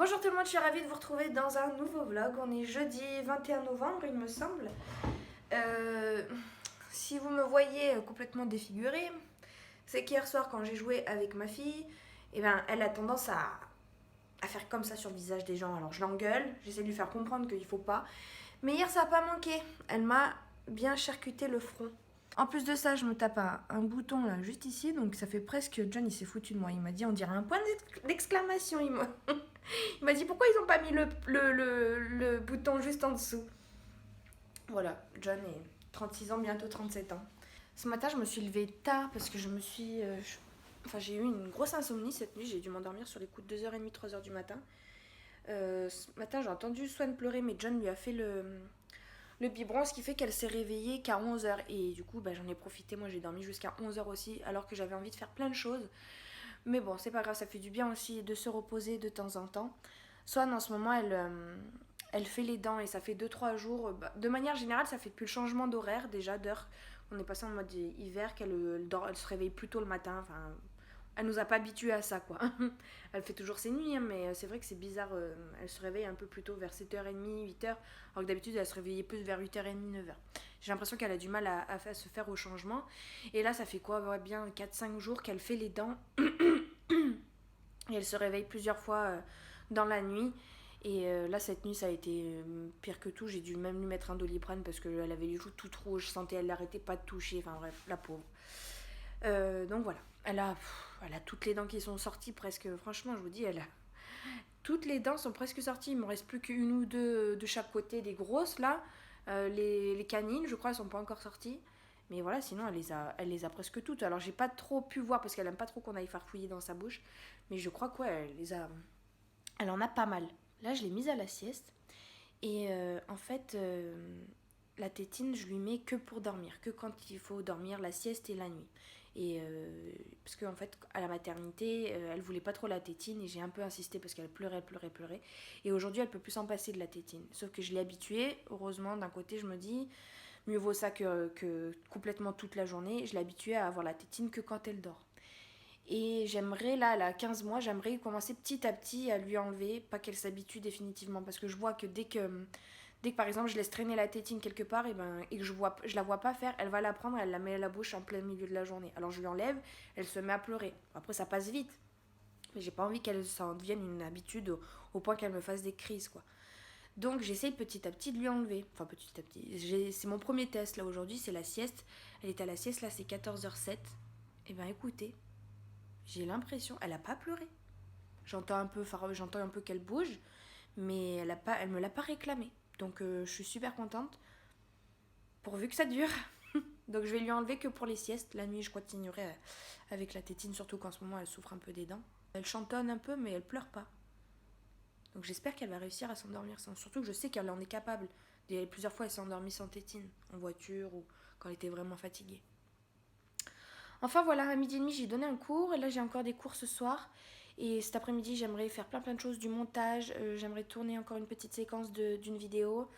Bonjour tout le monde, je suis ravie de vous retrouver dans un nouveau vlog. On est jeudi 21 novembre, il me semble. Si vous me voyez complètement défigurée, c'est qu'hier soir quand j'ai joué avec ma fille, elle a tendance à faire comme ça sur le visage des gens. Alors je l'engueule, j'essaie de lui faire comprendre qu'il faut pas. Mais hier ça n'a pas manqué, elle m'a bien charcuté le front. En plus de ça, je me tape un bouton là, juste ici, donc ça fait presque... John il s'est foutu de moi, il m'a dit on dirait un point d'exclamation. Il m'a dit pourquoi ils n'ont pas mis le bouton juste en dessous. Voilà, John est 36 ans, bientôt 37 ans. Ce matin, je me suis levée tard parce que j'ai eu une grosse insomnie cette nuit, j'ai dû m'endormir sur les coups de 2h30, 3h du matin. Ce matin, j'ai entendu Swan pleurer, mais John lui a fait le biberon, ce qui fait qu'elle s'est réveillée qu'à 11h. Et du coup, j'en ai profité, moi j'ai dormi jusqu'à 11h aussi, alors que j'avais envie de faire plein de choses. Mais bon, c'est pas grave, ça fait du bien aussi de se reposer de temps en temps. Swan, en ce moment, elle fait les dents et ça fait 2-3 jours. De manière générale, ça fait depuis le changement d'horaire, déjà, d'heure. On est passé en mode hiver, elle se réveille plus tôt le matin. Enfin, elle nous a pas habitués à ça, quoi. Elle fait toujours ses nuits, hein, mais c'est vrai que c'est bizarre. Elle se réveille un peu plus tôt, vers 7h30, 8h. Alors que d'habitude, elle se réveillait plus vers 8h30, 9h. J'ai l'impression qu'elle a du mal à se faire au changement. Et là, ça fait quoi? Ouais, bien 4-5 jours qu'elle fait les dents. Et elle se réveille plusieurs fois dans la nuit. Et là, cette nuit, ça a été pire que tout. J'ai dû même lui mettre un Doliprane parce qu'elle avait les joues toutes rouges. Je sentais, elle n'arrêtait pas de toucher. Enfin bref, la pauvre. Donc voilà. Elle a toutes les dents qui sont sorties presque. Franchement, je vous dis, toutes les dents sont presque sorties. Il ne me reste plus qu'une ou deux de chaque côté, des grosses là. Les canines, je crois, elles ne sont pas encore sorties. Mais voilà, sinon elle les a presque toutes. Alors j'ai pas trop pu voir parce qu'elle aime pas trop qu'on aille farfouiller dans sa bouche. Mais je crois qu'elle elle en a pas mal. Là, je l'ai mise à la sieste. Et en fait, la tétine, je lui mets que pour dormir. Que quand il faut dormir, la sieste et la nuit. Et parce qu'en fait, à la maternité, elle voulait pas trop la tétine. Et j'ai un peu insisté parce qu'elle pleurait. Et aujourd'hui, elle peut plus s'en passer de la tétine. Sauf que je l'ai habituée. Heureusement, d'un côté, je me dis... Mieux vaut ça que complètement toute la journée. Je l'ai habituée à avoir la tétine que quand elle dort. Et j'aimerais, là, elle a 15 mois, j'aimerais commencer petit à petit à lui enlever, pas qu'elle s'habitue définitivement. Parce que je vois que dès que par exemple je laisse traîner la tétine quelque part et que je la vois pas faire, elle va la prendre, elle la met à la bouche en plein milieu de la journée. Alors je lui enlève, elle se met à pleurer. Après ça passe vite. Mais j'ai pas envie qu'elle s'en devienne une habitude au point qu'elle me fasse des crises, quoi. Donc j'essaye petit à petit de lui enlever. Enfin petit à petit. C'est mon premier test là aujourd'hui, c'est la sieste. Elle est à la sieste, là c'est 14h07. Et écoutez, j'ai l'impression, elle a pas pleuré. J'entends un peu qu'elle bouge, mais elle me l'a pas réclamé. Donc je suis super contente. Pourvu que ça dure. Donc je vais lui enlever que pour les siestes. La nuit je continuerai avec la tétine, surtout qu'en ce moment elle souffre un peu des dents. Elle chantonne un peu mais elle pleure pas. Donc j'espère qu'elle va réussir à s'endormir sans. Surtout que je sais qu'elle en est capable. Plusieurs fois elle s'est endormie sans tétine, en voiture ou quand elle était vraiment fatiguée. Enfin voilà, à 12h30 j'ai donné un cours et là j'ai encore des cours ce soir. Et cet après-midi j'aimerais faire plein de choses, du montage, j'aimerais tourner encore une petite séquence d'une vidéo.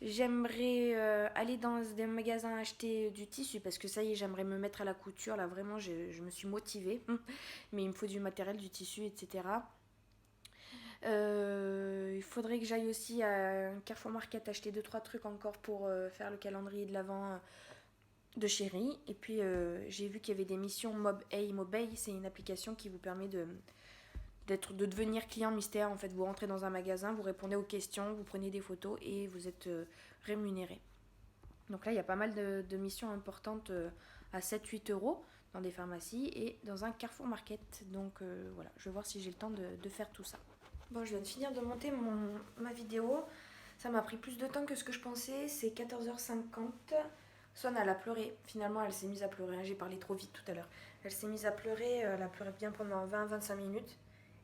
J'aimerais aller dans des magasins acheter du tissu parce que ça y est, j'aimerais me mettre à la couture. Là vraiment je me suis motivée. Mais il me faut du matériel, du tissu, etc. Il faudrait que j'aille aussi à un Carrefour Market acheter 2-3 trucs encore pour faire le calendrier de l'Avent de Chérie. Et puis j'ai vu qu'il y avait des missions Mobay, c'est une application qui vous permet de devenir client mystère. En fait, vous rentrez dans un magasin, vous répondez aux questions, vous prenez des photos et vous êtes rémunéré. Donc là, il y a pas mal de missions importantes à 7-8 euros dans des pharmacies et dans un Carrefour Market. Donc voilà, je vais voir si j'ai le temps de faire tout ça. Bon, je viens de finir de monter ma vidéo. Ça m'a pris plus de temps que ce que je pensais. C'est 14h50. Swan, elle a pleuré. Finalement, elle s'est mise à pleurer. J'ai parlé trop vite tout à l'heure. Elle s'est mise à pleurer. Elle a pleuré bien pendant 20-25 minutes.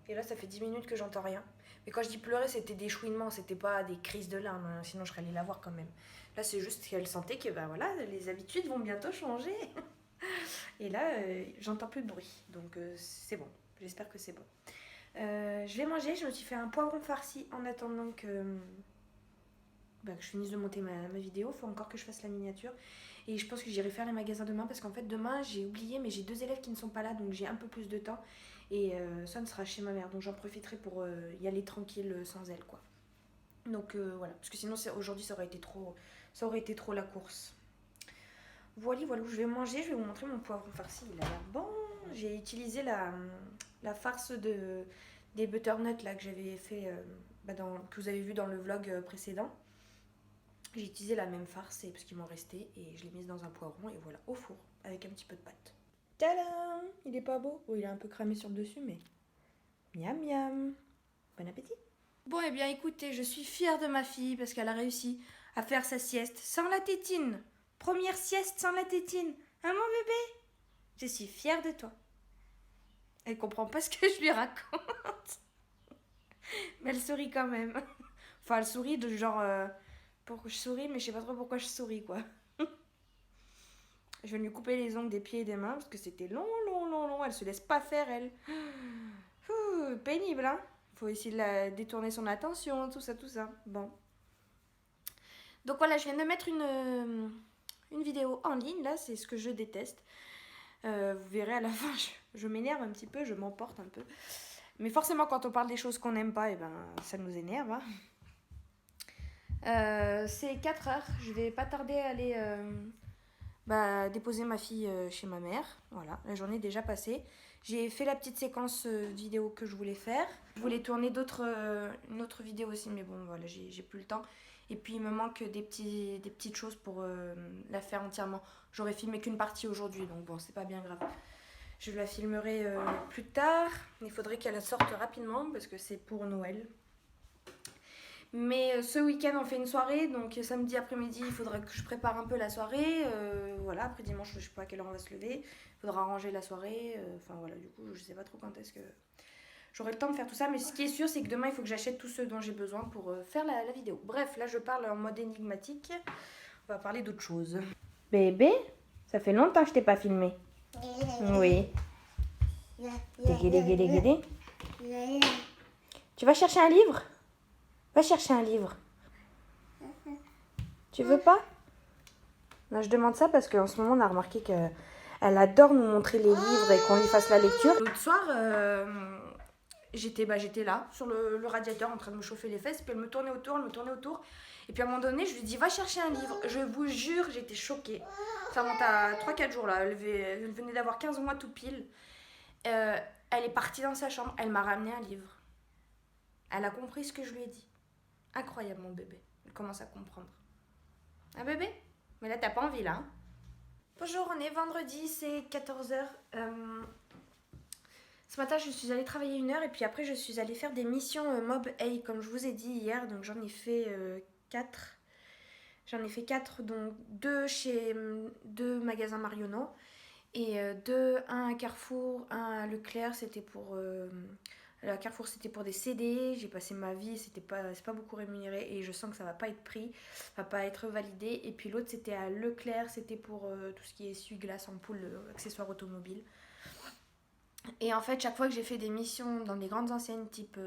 Et là, ça fait 10 minutes que j'entends rien. Mais quand je dis pleurer, c'était des chouinements. C'était pas des crises de larmes. Hein. Sinon, je serais allée la voir quand même. Là, c'est juste qu'elle sentait que voilà, les habitudes vont bientôt changer. Et là, j'entends plus de bruit. Donc, c'est bon. J'espère que c'est bon. Je vais manger, je me suis fait un poivron farci en attendant que je finisse de monter ma vidéo. Il faut encore que je fasse la miniature. Et je pense que j'irai faire les magasins demain parce qu'en fait demain j'ai oublié mais j'ai 2 élèves qui ne sont pas là donc j'ai un peu plus de temps. Et Son sera chez ma mère, donc j'en profiterai pour y aller tranquille sans elle, quoi. Donc voilà, parce que sinon aujourd'hui ça aurait été trop la course. Voilà, voilà, je vais manger, je vais vous montrer mon poivron farci, il a l'air bon. J'ai utilisé la farce des butternuts là que j'avais fait, que vous avez vu dans le vlog précédent. J'ai utilisé la même farce parce qu'il m'en restait et je l'ai mise dans un poivron et voilà, au four avec un petit peu de pâte. Tadam! Il est pas beau? Oh, il est un peu cramé sur le dessus, mais miam miam. Bon appétit! Bon, eh bien écoutez, je suis fière de ma fille parce qu'elle a réussi à faire sa sieste sans la tétine. Première sieste sans la tétine. Hein, mon bébé? Je suis fière de toi. Elle comprend pas ce que je lui raconte. Mais elle sourit quand même. Enfin, elle sourit de genre... pourquoi je souris, mais je sais pas trop pourquoi je souris, quoi. Je vais lui couper les ongles des pieds et des mains parce que c'était long. Elle se laisse pas faire, elle. Pénible, hein. Faut essayer de détourner son attention, tout ça. Bon. Donc voilà, je viens de mettre une vidéo en ligne, là, c'est ce que je déteste. Vous verrez à la fin, je m'énerve un petit peu, je m'emporte un peu. Mais forcément, quand on parle des choses qu'on n'aime pas, ça nous énerve. Hein. C'est 4 heures, je vais pas tarder à aller déposer ma fille chez ma mère. Voilà, la journée est déjà passée. J'ai fait la petite séquence vidéo que je voulais faire. Je voulais tourner une autre vidéo aussi, mais bon, voilà, j'ai plus le temps. Et puis, il me manque des petites choses pour la faire entièrement. J'aurais filmé qu'une partie aujourd'hui, donc bon, c'est pas bien grave. Je la filmerai plus tard. Il faudrait qu'elle sorte rapidement parce que c'est pour Noël. Mais ce week-end, on fait une soirée, donc samedi après-midi, il faudra que je prépare un peu la soirée. Voilà, après dimanche, je sais pas à quelle heure on va se lever. Il faudra ranger la soirée. Enfin voilà, du coup, je sais pas trop quand est-ce que j'aurai le temps de faire tout ça. Mais ce qui est sûr, c'est que demain, il faut que j'achète tout ce dont j'ai besoin pour faire la vidéo. Bref, là, je parle en mode énigmatique. On va parler d'autre chose. Bébé, ça fait longtemps que je t'ai pas filmé. Oui. Guédé. Tu vas chercher un livre ? Va chercher un livre. Tu veux pas? Non, je demande ça parce qu'en ce moment, on a remarqué qu'elle adore nous montrer les livres et qu'on lui fasse la lecture. L'autre soir, j'étais là, sur le radiateur, en train de me chauffer les fesses. Puis elle me tournait autour. Et puis à un moment donné, je lui dis, va chercher un livre. Je vous jure, j'étais choquée. Ça remonte à 3-4 jours, là. Elle venait d'avoir 15 mois tout pile. Elle est partie dans sa chambre. Elle m'a ramené un livre. Elle a compris ce que je lui ai dit. Incroyable, mon bébé. Elle commence à comprendre. Un bébé? Mais là, t'as pas envie, là. Hein. Bonjour, on est vendredi, c'est 14h. Ce matin, je suis allée travailler 1 heure et puis après, je suis allée faire des missions Mob A, comme je vous ai dit hier. Donc, j'en ai fait 4. J'en ai fait 4, donc 2 chez 2 magasins Marionneau. Et 1 à Carrefour, 1 à Leclerc, c'était pour... À Carrefour, c'était pour des CD. J'ai passé ma vie, c'est pas beaucoup rémunéré et je sens que ça va pas être pris, va pas être validé. Et puis l'autre, c'était à Leclerc, c'était pour tout ce qui est essuie-glace, ampoule, accessoires automobiles. Et en fait, chaque fois que j'ai fait des missions dans des grandes enseignes type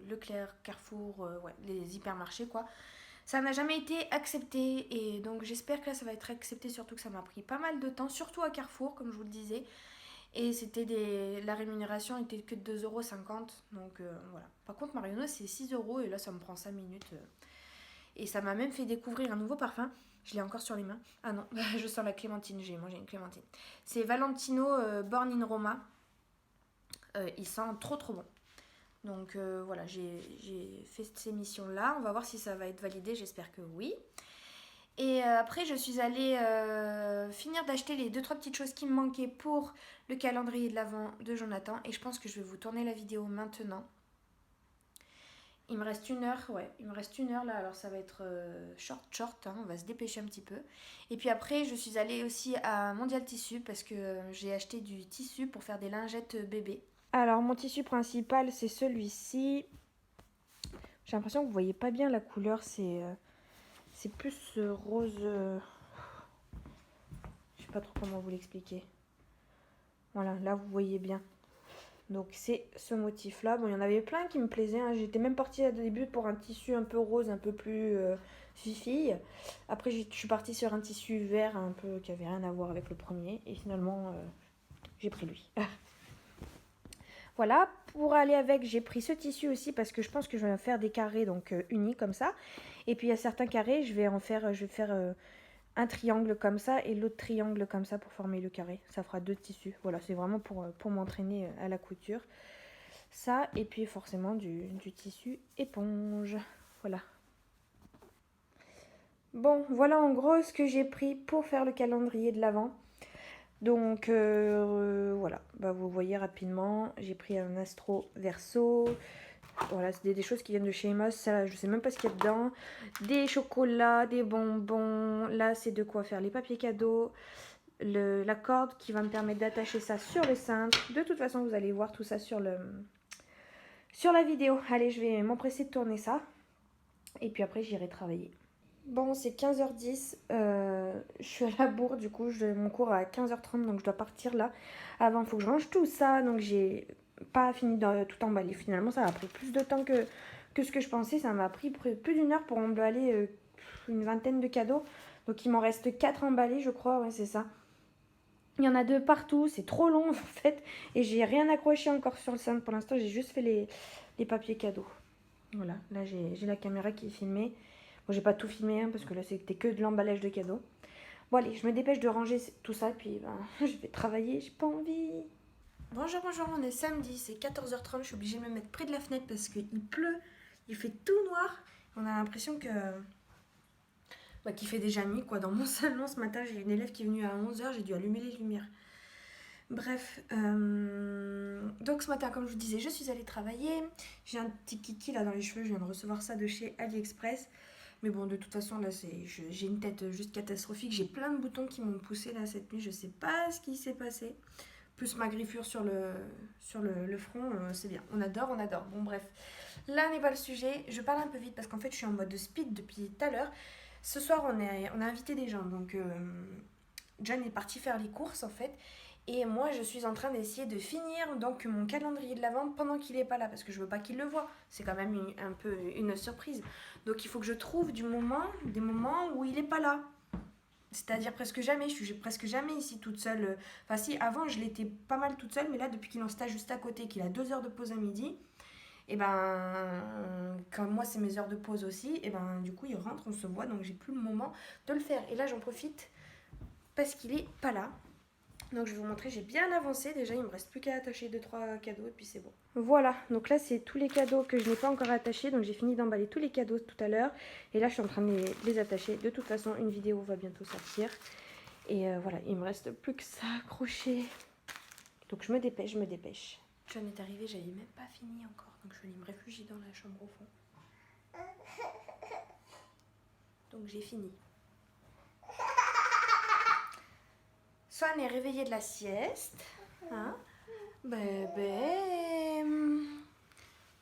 Leclerc, Carrefour, les hypermarchés, quoi, ça n'a jamais été accepté. Et donc j'espère que là, ça va être accepté, surtout que ça m'a pris pas mal de temps, surtout à Carrefour, comme je vous le disais. Et la rémunération était que de 2,50 €. Donc voilà. Par contre, Marionneau, c'est 6 € et là, ça me prend 5 minutes. Et ça m'a même fait découvrir un nouveau parfum. Je l'ai encore sur les mains. Ah non, je sens la clémentine. J'ai mangé une clémentine. C'est Valentino Born in Roma. Il sent trop bon. Donc voilà, j'ai fait ces missions-là. On va voir si ça va être validé. J'espère que oui. Et après, je suis allée finir d'acheter les 2-3 petites choses qui me manquaient pour le calendrier de l'Avent de Jonathan. Et je pense que je vais vous tourner la vidéo maintenant. Il me reste 1 heure, il me reste 1 heure là. Alors ça va être short, hein, on va se dépêcher un petit peu. Et puis après, je suis allée aussi à Mondial Tissu parce que j'ai acheté du tissu pour faire des lingettes bébés. Alors mon tissu principal, c'est celui-ci. J'ai l'impression que vous voyez pas bien la couleur, c'est plus rose, je sais pas trop comment vous l'expliquer. Voilà, là vous voyez bien. Donc c'est ce motif là. Bon, il y en avait plein qui me plaisaient. Hein. J'étais même partie au début pour un tissu un peu rose, un peu plus fifille. Après je suis partie sur un tissu vert un peu qui avait rien à voir avec le premier. Et finalement j'ai pris lui. Voilà, pour aller avec, j'ai pris ce tissu aussi parce que je pense que je vais faire des carrés donc unis comme ça. Et puis il y a certains carrés, je vais faire un triangle comme ça et l'autre triangle comme ça pour former le carré. Ça fera 2 tissus. Voilà, c'est vraiment pour m'entraîner à la couture. Ça, et puis forcément du tissu éponge. Voilà. Bon, voilà en gros ce que j'ai pris pour faire le calendrier de l'Avent. Donc voilà, bah, vous voyez rapidement, j'ai pris un Astro Verso. Voilà, c'est des choses qui viennent de chez Emos. Ça, je sais même pas ce qu'il y a dedans. Des chocolats, des bonbons. Là, c'est de quoi faire les papiers cadeaux. La corde qui va me permettre d'attacher ça sur le cintre. De toute façon, vous allez voir tout ça sur la vidéo. Allez, je vais m'empresser de tourner ça. Et puis après, j'irai travailler. Bon, c'est 15h10. Je suis à la bourre, du coup, mon cours à 15h30, donc je dois partir là. Avant, il faut que je range tout ça. Donc, j'ai pas fini de tout emballer. Finalement, ça a pris plus de temps que ce que je pensais. Ça m'a pris plus d'1 heure pour emballer une vingtaine de cadeaux. Donc, il m'en reste 4 emballés, je crois. Ouais, c'est ça. Il y en a 2 partout. C'est trop long, en fait. Et j'ai rien accroché encore sur le cintre. Pour l'instant, j'ai juste fait les papiers cadeaux. Voilà, là, j'ai la caméra qui est filmée. Bon, j'ai pas tout filmé hein, parce que là c'était que de l'emballage de cadeaux. Bon allez, je me dépêche de ranger tout ça et puis ben, je vais travailler, j'ai pas envie. Bonjour, on est samedi, c'est 14h30, je suis obligée de me mettre près de la fenêtre parce qu'il pleut, il fait tout noir. On a l'impression qu'il fait déjà nuit quoi. Dans mon salon ce matin, j'ai une élève qui est venue à 11h, j'ai dû allumer les lumières. Bref, donc ce matin, comme je vous disais, je suis allée travailler. J'ai un petit kiki là dans les cheveux, je viens de recevoir ça de chez AliExpress. Mais bon, de toute façon, là, j'ai une tête juste catastrophique. J'ai plein de boutons qui m'ont poussé là cette nuit. Je sais pas ce qui s'est passé. Plus ma griffure sur le front, c'est bien. On adore. Bon, bref. Là n'est pas le sujet. Je parle un peu vite parce qu'en fait, je suis en mode speed depuis tout à l'heure. Ce soir, on a invité des gens. Donc, John est parti faire les courses en fait. Et moi, je suis en train d'essayer de finir donc mon calendrier de l'Avent pendant qu'il n'est pas là, parce que je veux pas qu'il le voie. C'est quand même un peu une surprise. Donc il faut que je trouve des moments où il n'est pas là. C'est-à-dire presque jamais. Je suis presque jamais ici toute seule. Enfin si, avant je l'étais pas mal toute seule, mais là depuis qu'il en stage juste à côté, qu'il a 2 heures de pause à midi, et ben quand moi c'est mes heures de pause aussi, et ben du coup il rentre, on se voit, donc j'ai plus le moment de le faire. Et là j'en profite parce qu'il est pas là. Donc je vais vous montrer, j'ai bien avancé. Déjà, il me reste plus qu'à attacher 2-3 cadeaux et puis c'est bon. Voilà, donc là c'est tous les cadeaux que je n'ai pas encore attachés. Donc j'ai fini d'emballer tous les cadeaux tout à l'heure. Et là je suis en train de les attacher. De toute façon, une vidéo va bientôt sortir. Et voilà, il me reste plus que ça accroché. Donc je me dépêche. John est arrivé, j'avais même pas fini encore. Donc je vais me réfugier dans la chambre au fond. Donc j'ai fini. Swan est réveillée de la sieste. Hein? Bébé. Elle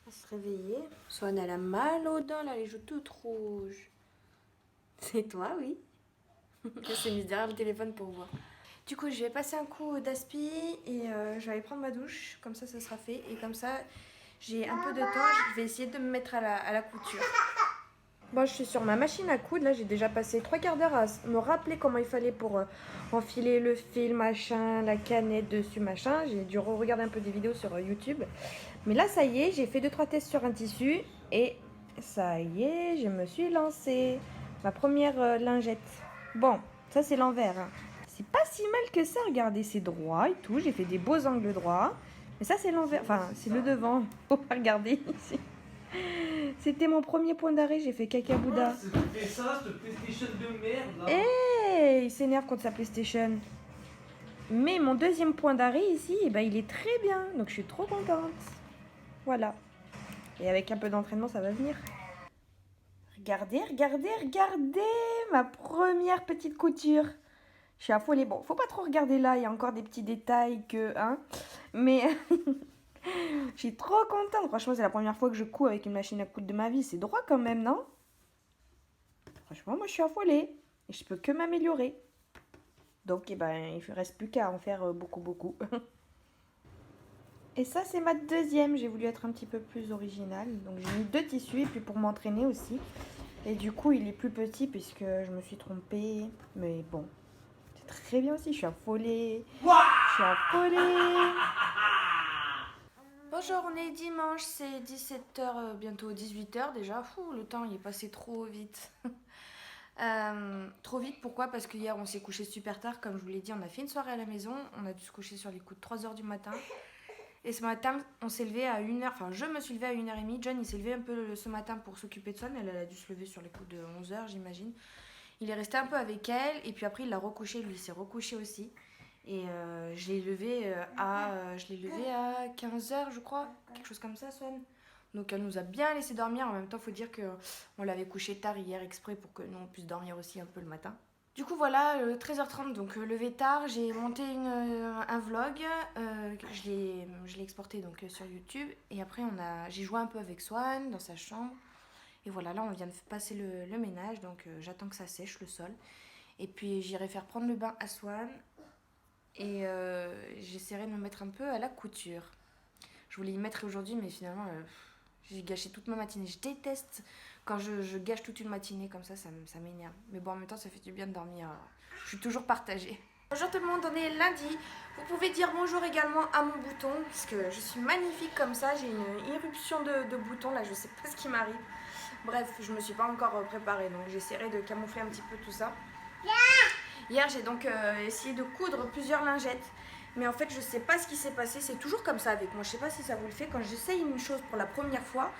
va se réveiller. Swan, elle a mal aux dents, là, les joues toutes rouges. C'est toi, oui. Elle s'est mise derrière le téléphone pour voir. Du coup, je vais passer un coup d'aspi et je vais aller prendre ma douche. Comme ça sera fait. Et comme ça, j'ai un peu de temps. Je vais essayer de me mettre à la couture. Bon, je suis sur ma machine à coudre. Là, j'ai déjà passé 3/4 d'heure à me rappeler comment il fallait pour enfiler le fil, machin, la canette dessus, machin. J'ai dû regarder un peu des vidéos sur YouTube. Mais là, ça y est, j'ai fait 2-3 tests sur un tissu. Et ça y est, je me suis lancée. Ma première lingette. Bon, ça, c'est l'envers. Hein. C'est pas si mal que ça. Regardez, c'est droit et tout. J'ai fait des beaux angles droits. Mais ça, c'est l'envers. Enfin, c'est le devant. Faut pas regarder ici. C'était mon premier point d'arrêt, j'ai fait caca Bouddha. C'est ça, cette PlayStation de merde là. Hey, il s'énerve contre sa PlayStation. Mais mon deuxième point d'arrêt ici, eh ben, il est très bien. Donc je suis trop contente. Voilà. Et avec un peu d'entraînement, ça va venir. Regardez ma première petite couture. Je suis affolée. Bon, faut pas trop regarder là, il y a encore des petits détails que... Hein. Mais... Je suis trop contente. Franchement, c'est la première fois que je couds avec une machine à coudre de ma vie. C'est droit quand même, non? Franchement, moi, je suis affolée. Et je peux que m'améliorer. Donc, eh ben, il ne reste plus qu'à en faire beaucoup. Et ça, c'est ma deuxième. J'ai voulu être un petit peu plus originale. Donc, j'ai mis 2 tissus. Et puis, pour m'entraîner aussi. Et du coup, il est plus petit puisque je me suis trompée. Mais bon, c'est très bien aussi. Je suis affolée. Je suis affolée. Bon, Bonjour, on est dimanche, c'est 17h, bientôt 18h déjà. Fou, le temps il est passé trop vite. Trop vite, pourquoi? Parce qu'hier on s'est couché super tard, comme je vous l'ai dit, on a fait une soirée à la maison. On a dû se coucher sur les coups de 3h du matin. Et ce matin, on s'est levé à 1h, enfin je me suis levée à 1h30. John il s'est levé un peu ce matin pour s'occuper de Swan. Elle a dû se lever sur les coups de 11h, j'imagine. Il est resté un peu avec elle et puis après il l'a recouché, lui il s'est recouché aussi. Et je l'ai levé à 15h je crois, quelque chose comme ça Swan. Donc elle nous a bien laissé dormir, en même temps il faut dire qu'on l'avait couché tard hier exprès pour que nous on puisse dormir aussi un peu le matin. Du coup voilà, 13h30, donc levé tard, j'ai monté un vlog, je l'ai exporté donc, sur YouTube. Et après j'ai joué un peu avec Swan dans sa chambre. Et voilà, là on vient de passer le ménage, donc j'attends que ça sèche le sol. Et puis j'irai faire prendre le bain à Swan. Et j'essaierai de me mettre un peu à la couture. Je voulais y mettre aujourd'hui, mais finalement j'ai gâché toute ma matinée. Je déteste quand je gâche toute une matinée comme ça m'énerve. Mais bon, en même temps ça fait du bien de dormir. Je suis toujours partagée. Bonjour tout le monde, on est lundi. Vous pouvez dire bonjour également à mon bouton, parce que je suis magnifique comme ça. J'ai une éruption de boutons, là je sais pas ce qui m'arrive. Bref, je me suis pas encore préparée, donc j'essaierai de camoufler un petit peu tout ça. Hier, j'ai donc essayé de coudre plusieurs lingettes. Mais en fait, je sais pas ce qui s'est passé. C'est toujours comme ça avec moi. Je sais pas si ça vous le fait. Quand j'essaye une chose pour la première fois,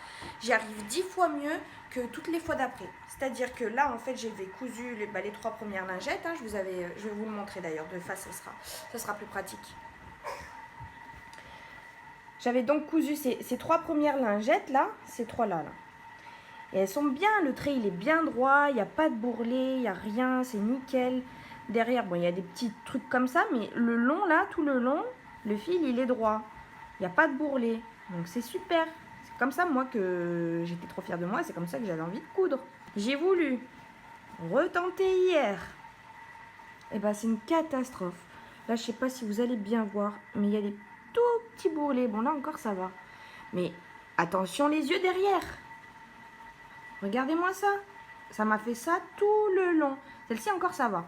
j'y arrive 10 fois mieux que toutes les fois d'après. C'est-à-dire que là, en fait, j'avais cousu les 3 premières lingettes. Hein. Je vais vous le montrer d'ailleurs. De face, ça sera plus pratique. J'avais donc cousu ces 3 premières lingettes là. Ces 3 là. Et elles sont bien. Le trait, il est bien droit. Il n'y a pas de bourrelet. Il n'y a rien. C'est nickel. Derrière, bon, il y a des petits trucs comme ça, mais le long, là, tout le long, le fil, il est droit. Il n'y a pas de bourrelet. Donc, c'est super. C'est comme ça, moi, que j'étais trop fière de moi. C'est comme ça que j'avais envie de coudre. J'ai voulu retenter hier. Et ben, c'est une catastrophe. Là, je sais pas si vous allez bien voir, mais il y a des tout petits bourrelets. Bon, là encore, ça va. Mais attention les yeux derrière. Regardez-moi ça. Ça m'a fait ça tout le long. Celle-ci encore, ça va.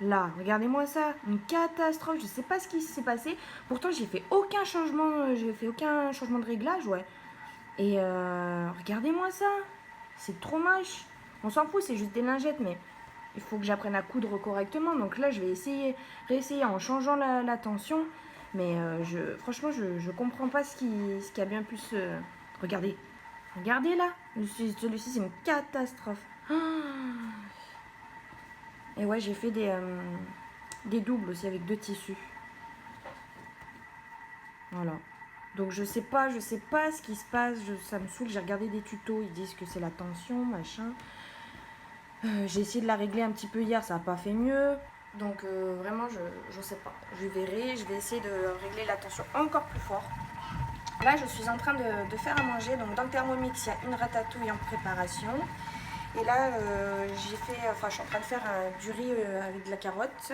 Là, regardez-moi ça, une catastrophe, je sais pas ce qui s'est passé. Pourtant, j'ai fait aucun changement de réglage, ouais. Et regardez-moi ça, c'est trop moche. On s'en fout, c'est juste des lingettes, mais il faut que j'apprenne à coudre correctement. Donc là, je vais réessayer en changeant la tension. Mais franchement, je comprends pas ce qui a bien pu se... Regardez là, celui-ci, c'est une catastrophe. Et ouais, j'ai fait des doubles aussi avec 2 tissus. Voilà. Donc je sais pas ce qui se passe. Ça me saoule. J'ai regardé des tutos. Ils disent que c'est la tension, machin. J'ai essayé de la régler un petit peu hier. Ça n'a pas fait mieux. Donc vraiment, je sais pas. Je verrai. Je vais essayer de régler la tension encore plus fort. Là, je suis en train de faire à manger. Donc dans le Thermomix, il y a une ratatouille en préparation. Et là, je suis en train de faire du riz avec de la carotte.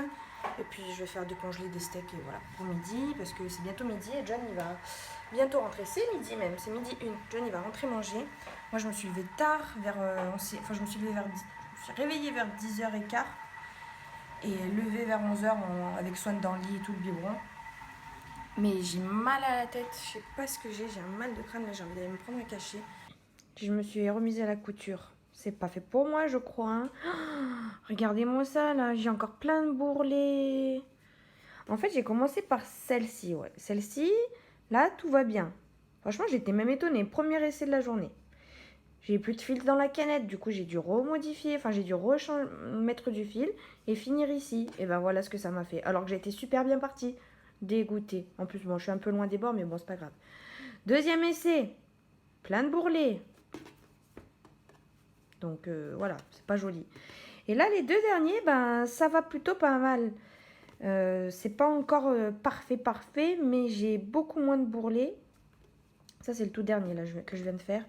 Et puis, je vais faire décongeler des steaks et voilà, pour midi. Parce que c'est bientôt midi et John, il va bientôt rentrer. C'est midi même, c'est midi 1. John, il va rentrer manger. Moi, je me suis levée tard, je me suis réveillée vers 10h15. Et levée vers 11h avec Swan dans le lit et tout le biberon. Mais j'ai mal à la tête. Je sais pas ce que j'ai un mal de crâne. Là, j'ai envie d'aller me prendre un cachet. Je me suis remise à la couture. C'est pas fait pour moi, je crois. Hein. Oh, regardez-moi ça, là. J'ai encore plein de bourrelets. En fait, j'ai commencé par celle-ci. Ouais. Celle-ci, là, tout va bien. Franchement, j'étais même étonnée. Premier essai de la journée. J'ai plus de fil dans la canette. Du coup, j'ai dû remodifier. Enfin, j'ai dû mettre du fil et finir ici. Et ben voilà ce que ça m'a fait. Alors que j'ai été super bien partie. Dégoûtée. En plus, bon, je suis un peu loin des bords, mais bon, c'est pas grave. Deuxième essai. Plein de bourrelets. Donc voilà, c'est pas joli. Et là, les 2 derniers, ben ça va plutôt pas mal. C'est pas encore parfait, mais j'ai beaucoup moins de bourrelets. Ça, c'est le tout dernier là, que je viens de faire.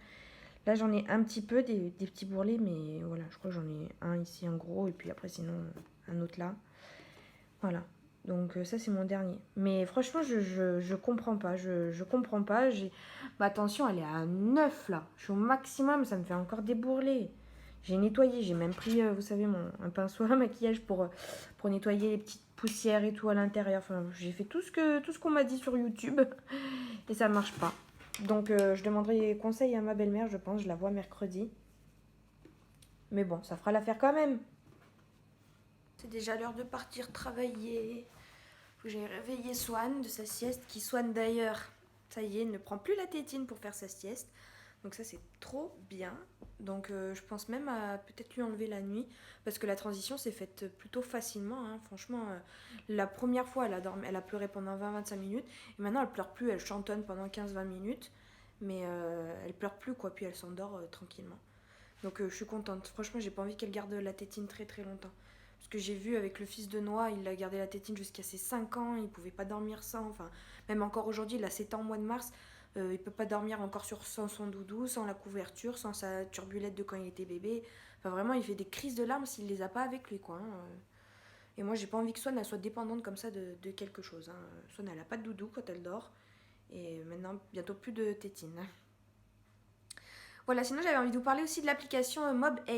Là, j'en ai un petit peu, des petits bourrelets, mais voilà, je crois que j'en ai un ici, un gros, et puis après, sinon, un autre là. Voilà. Donc ça, c'est mon dernier. Mais franchement, je comprends pas. Je comprends pas. Ma tension, elle est à 9 là. Je suis au maximum, ça me fait encore des bourrelets. J'ai nettoyé, j'ai même pris, vous savez, un pinceau à maquillage pour nettoyer les petites poussières et tout à l'intérieur. Enfin, j'ai fait tout ce qu'on m'a dit sur YouTube et ça ne marche pas. Donc, je demanderai conseil à ma belle-mère, je pense. Je la vois mercredi. Mais bon, ça fera l'affaire quand même. C'est déjà l'heure de partir travailler. Faut que j'aille réveiller Swan de sa sieste, qui Swan d'ailleurs, ça y est, ne prend plus la tétine pour faire sa sieste. Donc ça c'est trop bien. Donc je pense même à peut-être lui enlever la nuit, parce que la transition s'est faite plutôt facilement. Hein. Franchement, la première fois elle a pleuré pendant 20-25 minutes, et maintenant elle pleure plus, elle chantonne pendant 15-20 minutes, mais elle pleure plus quoi, puis elle s'endort tranquillement. Donc je suis contente. Franchement, j'ai pas envie qu'elle garde la tétine très très longtemps. Parce que j'ai vu avec le fils de Noah, il a gardé la tétine jusqu'à ses 5 ans, il pouvait pas dormir sans. Enfin, même encore aujourd'hui, il a 7 ans au mois de mars, il peut pas dormir encore sans son doudou, sans la couverture, sans sa turbulette de quand il était bébé. Enfin, vraiment, il fait des crises de larmes s'il les a pas avec lui, quoi. Hein. Et moi, j'ai pas envie que Swan elle soit dépendante comme ça de quelque chose. Hein. Swan, elle a pas de doudou quand elle dort. Et maintenant, bientôt plus de tétine. Voilà, sinon j'avais envie de vous parler aussi de l'application MobA.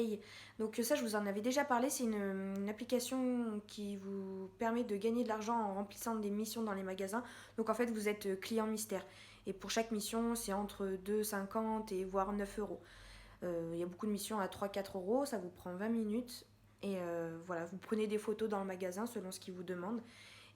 Donc ça, je vous en avais déjà parlé, c'est une application qui vous permet de gagner de l'argent en remplissant des missions dans les magasins. Donc en fait, vous êtes client mystère. Et pour chaque mission, c'est entre 2,50 et voire 9 euros. Il y a beaucoup de missions à 3-4 euros, ça vous prend 20 minutes. Et voilà, vous prenez des photos dans le magasin selon ce qu'ils vous demandent.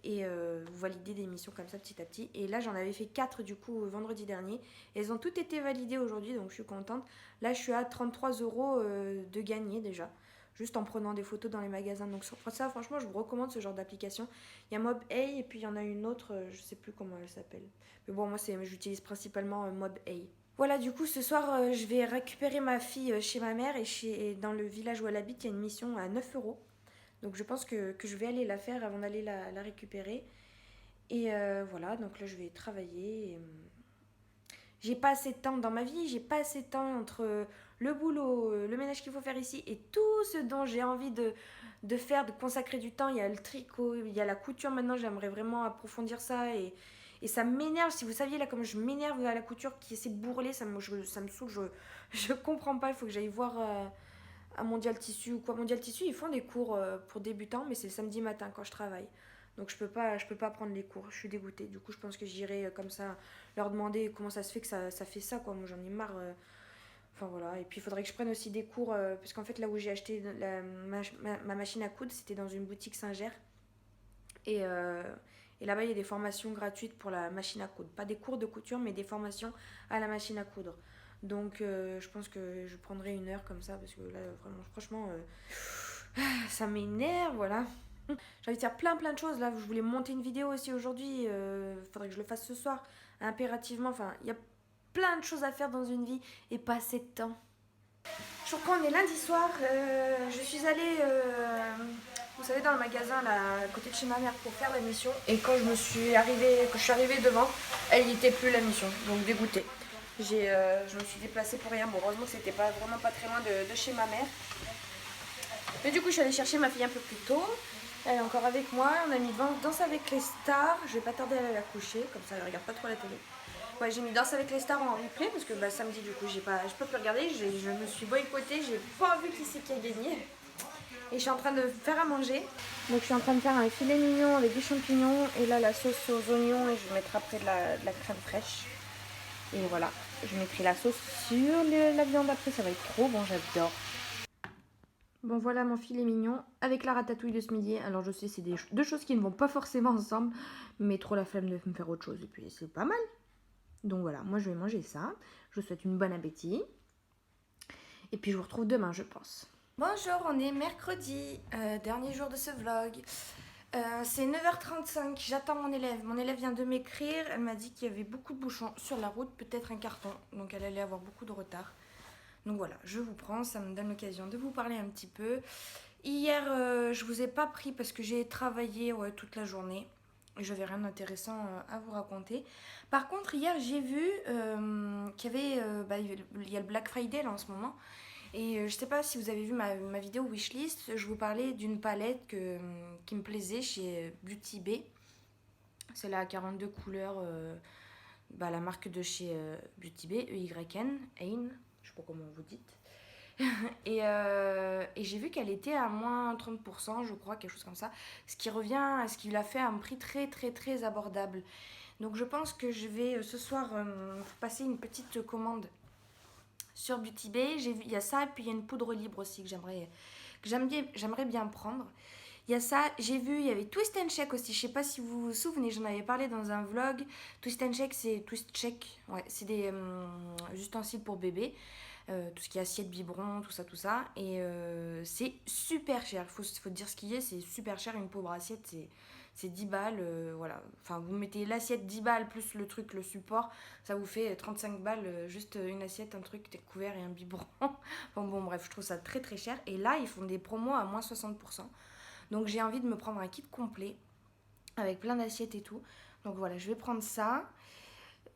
Et vous validez des missions comme ça petit à petit. Et là, j'en avais fait 4 du coup vendredi dernier. Et elles ont toutes été validées aujourd'hui, donc je suis contente. Là, je suis à 33 euros de gagner déjà, juste en prenant des photos dans les magasins. Donc ça, franchement, je vous recommande ce genre d'application. Il y a MobA et puis il y en a une autre, je sais plus comment elle s'appelle. Mais bon, moi, j'utilise principalement MobA. Voilà, du coup, ce soir, je vais récupérer ma fille chez ma mère et dans le village où elle habite, il y a une mission à 9 euros. Donc je pense que je vais aller la faire avant d'aller la récupérer. Et voilà, donc là je vais travailler. J'ai pas assez de temps dans ma vie, j'ai pas assez de temps entre le boulot, le ménage qu'il faut faire ici et tout ce dont j'ai envie de faire, de consacrer du temps. Il y a le tricot, il y a la couture maintenant, j'aimerais vraiment approfondir ça et ça m'énerve. Si vous saviez là comme je m'énerve à la couture qui essaie de bourreler, ça me saoule, je comprends pas, il faut que j'aille voir à Mondial Tissu ou quoi. Mondial Tissu, ils font des cours pour débutants, mais c'est le samedi matin quand je travaille. Donc je peux pas prendre les cours, je suis dégoûtée. Du coup, je pense que j'irai comme ça leur demander comment ça se fait que ça fait ça, quoi. Moi, j'en ai marre. Enfin voilà, et puis il faudrait que je prenne aussi des cours, parce qu'en fait, là où j'ai acheté ma machine à coudre, c'était dans une boutique Saint-Ger. Et là-bas, il y a des formations gratuites pour la machine à coudre. Pas des cours de couture, mais des formations à la machine à coudre. Donc je pense que je prendrai une heure comme ça, parce que là, vraiment, franchement, ça m'énerve, voilà. J'ai envie de faire plein de choses. Là, je voulais monter une vidéo aussi aujourd'hui. Faudrait que je le fasse ce soir, impérativement. Enfin, il y a plein de choses à faire dans une vie et pas assez de temps. Je reprends, on est lundi soir. Je suis allée, vous savez, dans le magasin là, à côté de chez ma mère pour faire la mission. Et quand je suis arrivée devant, elle n'y était plus la mission. Donc dégoûtée. Je me suis déplacée pour rien. Bon, heureusement que c'était vraiment pas très loin de chez ma mère. Mais du coup, je suis allée chercher ma fille un peu plus tôt. Elle est encore avec moi. On a mis Danse avec les stars. Je vais pas tarder à aller la coucher, comme ça elle regarde pas trop la télé. Ouais, j'ai mis Danse avec les stars en replay parce que samedi, du coup, je peux plus regarder. Je me suis boycottée. J'ai pas vu qui c'est qui a gagné. Et je suis en train de faire à manger. Donc, je suis en train de faire un filet mignon avec des champignons. Et là, la sauce aux oignons. Et je vais mettre après de la crème fraîche. Et voilà. Je mettrai la sauce sur la viande après. Ça va être trop bon. J'adore. Bon voilà mon filet mignon avec la ratatouille de ce midi. Alors je sais c'est deux choses qui ne vont pas forcément ensemble, mais trop la flemme de me faire autre chose et puis c'est pas mal. Donc voilà, moi je vais manger ça. Je vous souhaite une bonne appétit. Et puis je vous retrouve demain je pense. Bonjour, on est mercredi, dernier jour de ce vlog. C'est 9h35, j'attends mon élève. Mon élève vient de m'écrire, elle m'a dit qu'il y avait beaucoup de bouchons sur la route, peut-être un carton. Donc elle allait avoir beaucoup de retard. Donc voilà, je vous prends, ça me donne l'occasion de vous parler un petit peu. Hier, je vous ai pas pris parce que j'ai travaillé toute la journée. Et j'avais rien d'intéressant à vous raconter. Par contre, hier, j'ai vu qu'il y avait il y a le Black Friday là en ce moment. Et je sais pas si vous avez vu ma vidéo wishlist. Je vous parlais d'une palette qui me plaisait chez Beauty Bay. C'est là à 42 couleurs, la marque de chez Beauty Bay, EYN, AIN. Je sais pas comment vous dites. Et j'ai vu qu'elle était à moins 30%, je crois, quelque chose comme ça. Ce qui revient à ce qui l'a fait à un prix très très très abordable. Donc je pense que je vais ce soir passer une petite commande sur Beauty Bay. J'ai vu, il y a ça, et puis il y a une poudre libre aussi que j'aimerais bien prendre. Il y a ça, j'ai vu, il y avait Twist and Shake aussi. Je sais pas si vous vous souvenez, j'en avais parlé dans un vlog. Twist and Shake, ouais, c'est des ustensiles pour bébé. Tout ce qui est assiette, biberon, tout ça. Et c'est super cher. Faut dire ce qu'il y a, c'est super cher. Une pauvre assiette, c'est 10 balles. Voilà. Enfin, vous mettez l'assiette 10 balles plus le truc, le support. Ça vous fait 35 balles. Juste une assiette, un truc, des couverts et un biberon. Bon, bref, je trouve ça très très cher. Et là, ils font des promos à moins 60%. Donc j'ai envie de me prendre un kit complet avec plein d'assiettes et tout. Donc voilà, je vais prendre ça.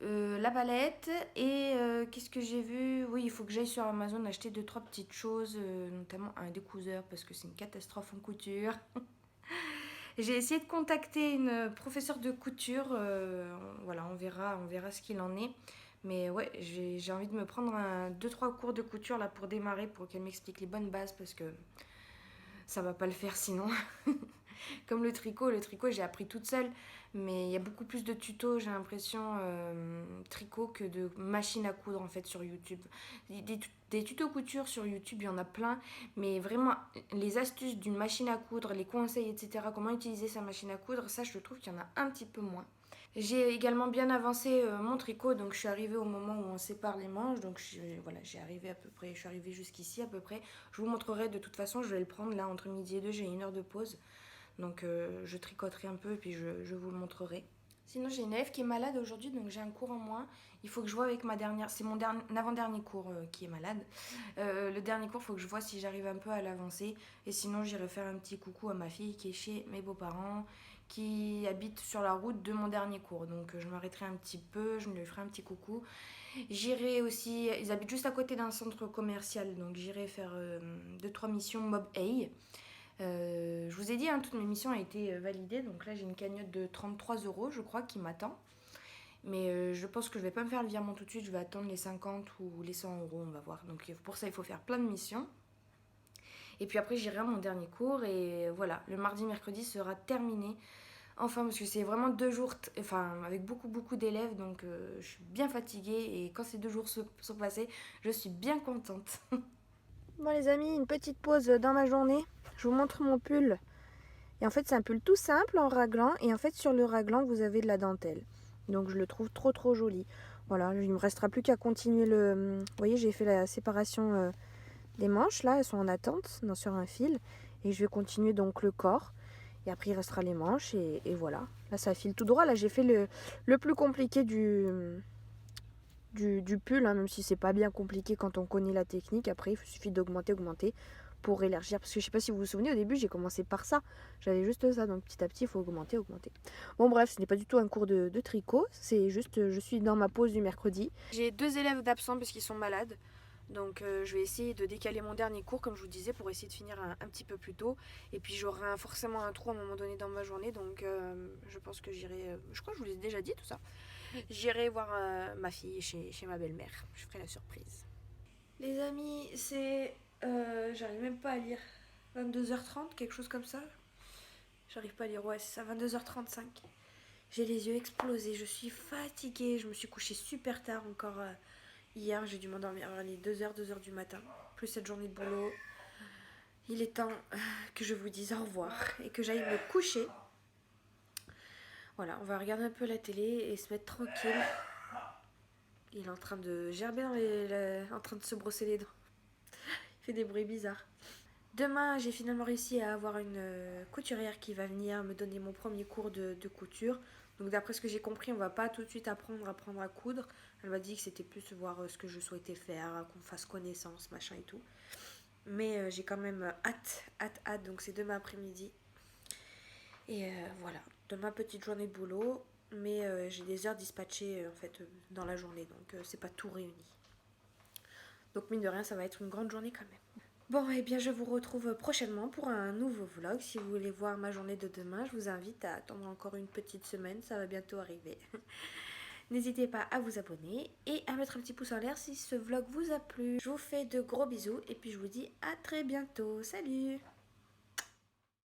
La palette et qu'est-ce que j'ai vu. Oui, il faut que j'aille sur Amazon acheter 2-3 petites choses, notamment un découseur parce que c'est une catastrophe en couture. J'ai essayé de contacter une professeure de couture, voilà, on verra ce qu'il en est. Mais ouais, j'ai envie de me prendre 2-3 cours de couture là pour démarrer, pour qu'elle m'explique les bonnes bases parce que ça va pas le faire sinon. Comme le tricot j'ai appris toute seule, mais il y a beaucoup plus de tutos, j'ai l'impression, tricot que de machine à coudre en fait sur YouTube. Des tutos couture sur YouTube, il y en a plein, mais vraiment les astuces d'une machine à coudre, les conseils, etc., comment utiliser sa machine à coudre, ça je trouve qu'il y en a un petit peu moins. J'ai également bien avancé mon tricot, donc je suis arrivée au moment où on sépare les manches, donc voilà, je suis arrivée jusqu'ici à peu près. Je vous montrerai de toute façon, je vais le prendre là entre midi et 2, j'ai 1 heure de pause. Donc je tricoterai un peu et puis je vous le montrerai. Sinon j'ai une élève qui est malade aujourd'hui, donc j'ai un cours en moins. Il faut que je vois avec ma dernière, c'est mon avant-dernier cours qui est malade. Le dernier cours, il faut que je vois si j'arrive un peu à l'avancer. Et sinon j'irai faire un petit coucou à ma fille qui est chez mes beaux-parents, qui habite sur la route de mon dernier cours. Donc je m'arrêterai un petit peu, je lui ferai un petit coucou. J'irai aussi, ils habitent juste à côté d'un centre commercial, donc j'irai faire 2-3 missions Mob A. Je vous ai dit, toutes mes missions ont été validées, donc là j'ai une cagnotte de 33 € je crois qui m'attend. Mais je pense que je vais pas me faire le virement tout de suite, je vais attendre les 50 ou les 100 €, on va voir. Donc pour ça il faut faire plein de missions. Et puis après j'irai à mon dernier cours et voilà, le mardi, mercredi sera terminé. Enfin, parce que c'est vraiment 2 jours, avec beaucoup d'élèves, donc je suis bien fatiguée et quand ces 2 jours sont passés, je suis bien contente. Bon les amis, une petite pause dans ma journée. Je vous montre mon pull. Et en fait, c'est un pull tout simple en raglan. Et en fait, sur le raglan, vous avez de la dentelle. Donc, je le trouve trop joli. Voilà, il ne me restera plus qu'à continuer le... Vous voyez, j'ai fait la séparation des manches. Là, elles sont en attente sur un fil. Et je vais continuer donc le corps. Et après, il restera les manches. Et voilà. Là, ça file tout droit. Là, j'ai fait le plus compliqué du pull, même si c'est pas bien compliqué quand on connaît la technique. Après, il suffit d'augmenter pour élargir, parce que je sais pas si vous vous souvenez, au début j'ai commencé par ça, j'avais juste ça, donc petit à petit il faut augmenter. Bon bref, ce n'est pas du tout un cours de tricot, c'est juste je suis dans ma pause du mercredi. J'ai 2 élèves d'absents parce qu'ils sont malades, donc je vais essayer de décaler mon dernier cours comme je vous disais pour essayer de finir un petit peu plus tôt, et puis j'aurai forcément un trou à un moment donné dans ma journée, donc je pense que j'irai, je crois que je vous l'ai déjà dit tout ça, j'irai voir ma fille chez ma belle-mère, je ferai la surprise. Les amis, c'est... j'arrive même pas à lire. 22h30, quelque chose comme ça. J'arrive pas à lire, ouais, c'est ça, 22h35. J'ai les yeux explosés, je suis fatiguée. Je me suis couchée super tard encore hier. J'ai dû m'endormir vers les 2h du matin. Plus cette journée de boulot. Il est temps que je vous dise au revoir et que j'aille me coucher. Voilà, on va regarder un peu la télé et se mettre tranquille. Il est en train de gerber en train de se brosser les dents. Il fait des bruits bizarres. Demain, j'ai finalement réussi à avoir une couturière qui va venir me donner mon premier cours de couture. Donc d'après ce que j'ai compris, on va pas tout de suite apprendre à coudre. Elle m'a dit que c'était plus voir ce que je souhaitais faire, qu'on fasse connaissance, machin et tout. Mais j'ai quand même hâte. Donc c'est demain après-midi. Et voilà, demain petite journée de boulot. Mais j'ai des heures dispatchées en fait dans la journée. Donc c'est pas tout réuni. Donc mine de rien, ça va être une grande journée quand même. Bon, et bien je vous retrouve prochainement pour un nouveau vlog. Si vous voulez voir ma journée de demain, je vous invite à attendre encore une petite semaine, ça va bientôt arriver. N'hésitez pas à vous abonner et à mettre un petit pouce en l'air si ce vlog vous a plu. Je vous fais de gros bisous et puis je vous dis à très bientôt. Salut!